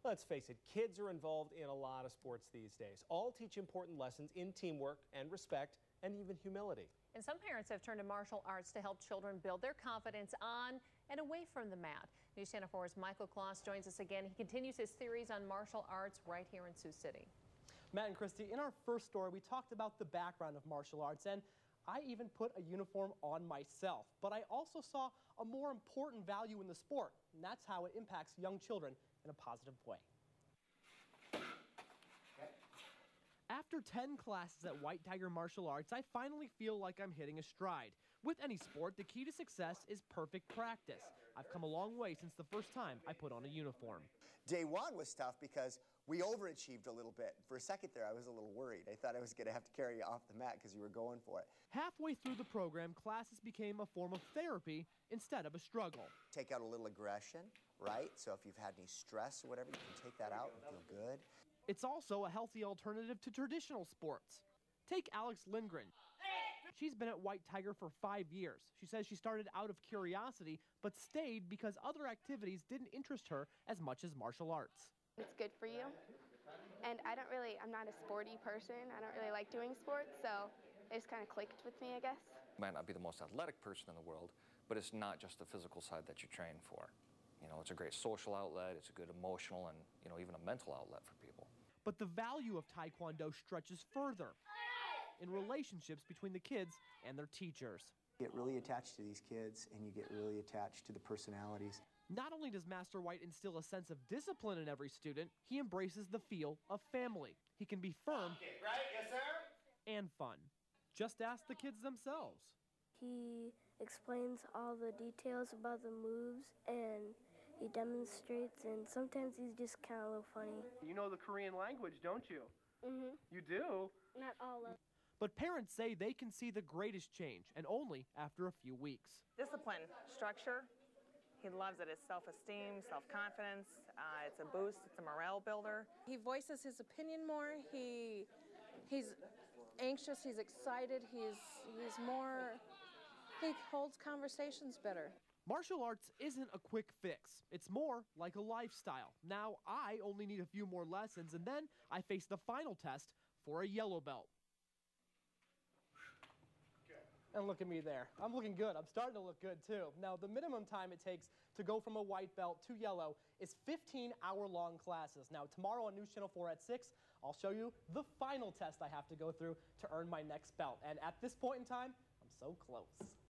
Let's face it, kids are involved in a lot of sports these days. All teach important lessons in teamwork and respect and even humility. And some parents have turned to martial arts to help children build their confidence on and away from the mat. News Channel 4's Michael Kloss joins us again. He continues his series on martial arts right here in Sioux City. Matt and Christy, in our first story, we talked about the background of martial arts, and I even put a uniform on myself. But I also saw a more important value in the sport, and that's how it impacts young children in a positive way. After 10 classes at White Tiger Martial Arts, I finally feel like I'm hitting a stride. With any sport, the key to success is perfect practice. I've come a long way since the first time I put on a uniform. Day one was tough because we overachieved a little bit. For a second there, I was a little worried. I thought I was going to have to carry you off the mat because you were going for it. Halfway through the program, classes became a form of therapy instead of a struggle. Take out a little aggression, right? So if you've had any stress or whatever, you can take that out and feel good. It's also a healthy alternative to traditional sports. Take Alex Lindgren. She's been at White Tiger for 5 years. She says she started out of curiosity, but stayed because other activities didn't interest her as much as martial arts. It's good for you, and I'm not a sporty person. I don't really like doing sports, so it just kind of clicked with me, I guess. You might not be the most athletic person in the world, but it's not just the physical side that you train for. You know, it's a great social outlet, it's a good emotional and, even a mental outlet for people. But the value of Tae Kwon Do stretches further in relationships between the kids and their teachers. You get really attached to these kids, and you get really attached to the personalities. Not only does Master White instill a sense of discipline in every student, he embraces the feel of family. He can be firm and fun. Just ask the kids themselves. He explains all the details about the moves, and he demonstrates, and sometimes he's just kind of a little funny. You know the Korean language, don't you? Mm-hmm. You do? Not all of it. But parents say they can see the greatest change, and only after a few weeks. Discipline, structure, he loves it. It's self-esteem, self-confidence, it's a boost, it's a morale builder. He voices his opinion more, he's anxious, he's excited, he holds conversations better. Martial arts isn't a quick fix. It's more like a lifestyle. Now, I only need a few more lessons, and then I face the final test for a yellow belt. And look at me there. I'm looking good. I'm starting to look good, too. Now, the minimum time it takes to go from a white belt to yellow is 15-hour-long classes. Now, tomorrow on News Channel 4 at 6, I'll show you the final test I have to go through to earn my next belt. And at this point in time, I'm so close.